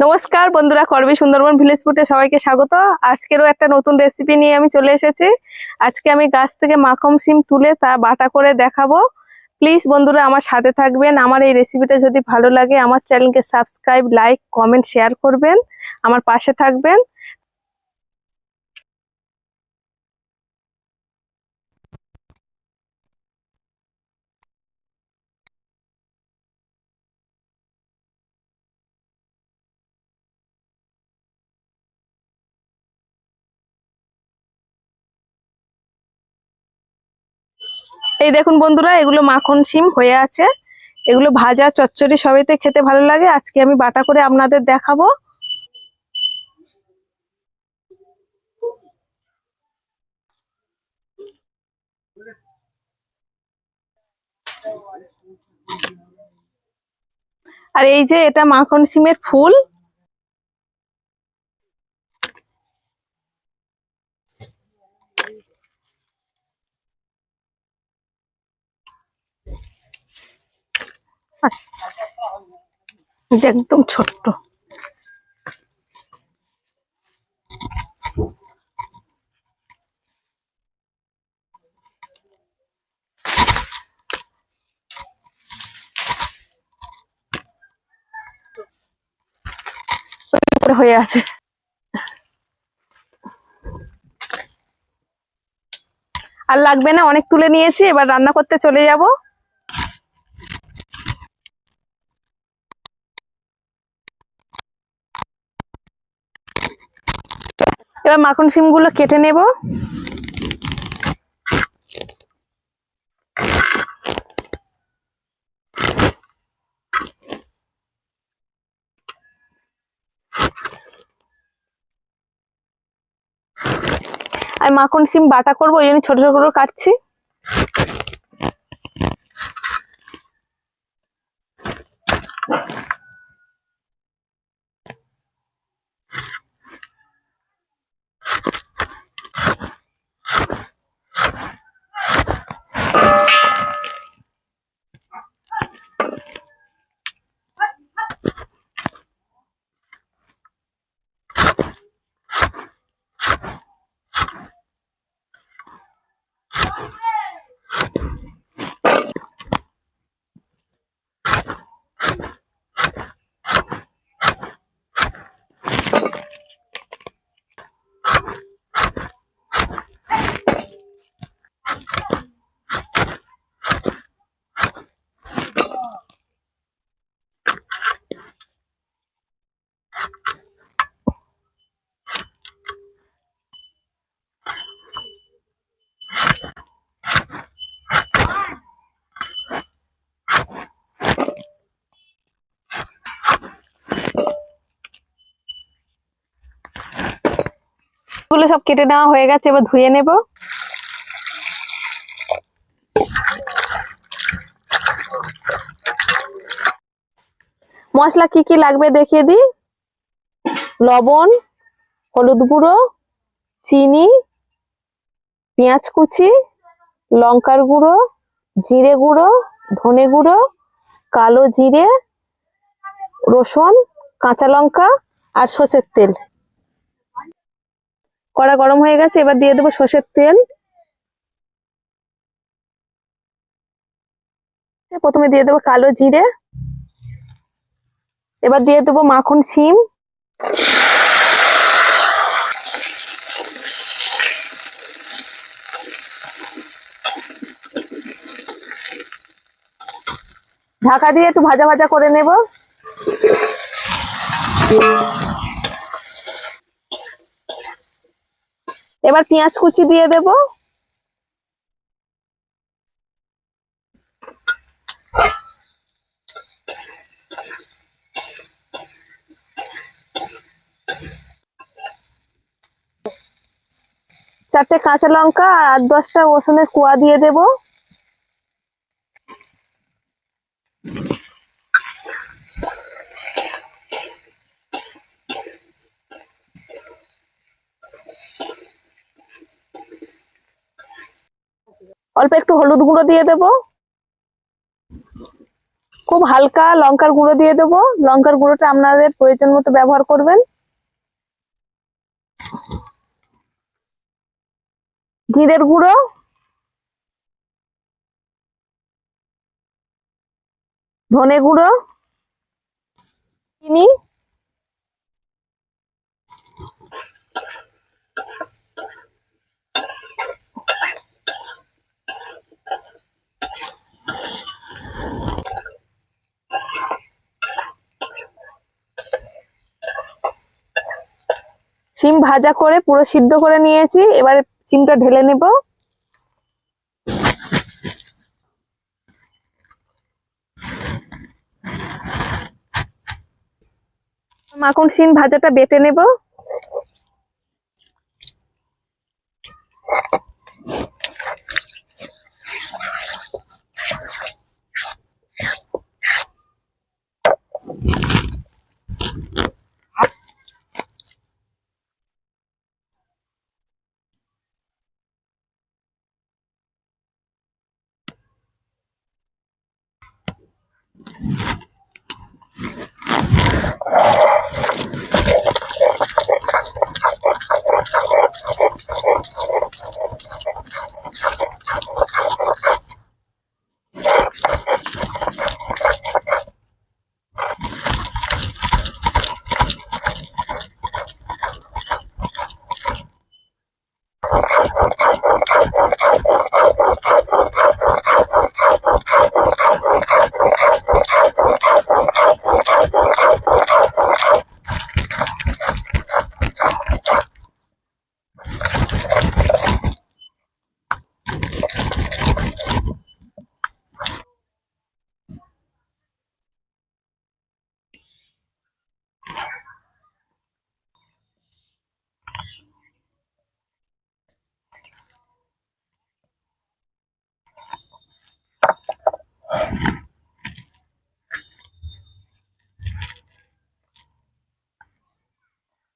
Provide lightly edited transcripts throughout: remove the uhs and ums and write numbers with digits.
নমস্কার বন্ধুরা, করবি সুন্দরবন ভিলেজ ফুডে সবাইকে স্বাগত। আজকেরও একটা নতুন রেসিপি নিয়ে আমি চলে এসেছি। আজকে আমি গাছ থেকে মাখন সিম তুলে তা বাটা করে দেখাবো। প্লিজ বন্ধুরা আমার সাথে থাকবেন। আমার এই রেসিপিটা যদি ভালো লাগে আমার চ্যানেলকে সাবস্ক্রাইব, লাইক, কমেন্ট, শেয়ার করবেন, আমার পাশে থাকবেন। এই দেখুন বন্ধুরা, এগুলো মাখন সিম হয়ে আছে। এগুলো ভাজা, চচ্চড়ি সবাইতে খেতে ভালো লাগে। আজকে আমি বাটা করে আপনাদের দেখাবো। আর এই যে এটা মাখন সিমের ফুল। একদম ছোট্ট। হয়ে আছে। আর লাগবে না, অনেক তুলে নিয়েছি। এবার রান্না করতে চলে যাব। এবার মাখন সিমগুলো কেটে নেব। আমি মাখন সিম বাটা করবো, ওই জন্য ছোট ছোট করে কাটছি। এগুলো সব কেটে নেওয়া হয়ে গেছে, এবার ধুয়ে নেব। মশলা কি কি লাগবে দেখিয়ে দিই। লবণ, হলুদ গুঁড়ো, চিনি, পেঁয়াজ কুচি, লঙ্কার গুঁড়ো, জিরে গুঁড়ো, ধনে গুঁড়ো, কালো জিরে, রসুন, কাঁচা লঙ্কা আর সর্ষের তেল। কড়া গরম হয়ে গেছে, এবার দিয়ে দেবো সর্ষের তেল। প্রথমে দিয়ে দেবো কালো জিরে। এবার দিয়ে দেবো মাখন সিম। ঢাকা দিয়ে একটু ভাজা ভাজা করে নেব। এবার পেঁয়াজ কুচি দিয়ে দেব। চারটে কাঁচা লঙ্কা আর 10টা রসুনের কোয়া দিয়ে দেব। অল্প একটু হলুদ গুঁড়ো দিয়ে দেব। খুব হালকা লঙ্কার গুঁড়ো দিয়ে দেবো। লঙ্কার গুঁড়োটা আপনাদের প্রয়োজন মতো ব্যবহার করবেন। জিরের গুঁড়ো, ধনে গুঁড়ো, চিনি, সিম ভাজা করে পুরো সিদ্ধ করে নিয়েছি। এবার সিমটা ঢেলে নেব। মাখন সিম ভাজাটা বেটে নেব।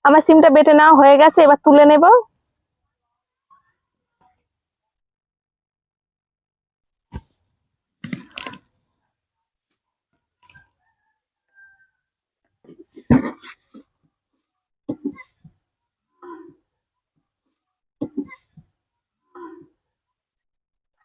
আমার সিমটা বেটে নেওয়া হয়ে গেছে, এবার তুলে নেব।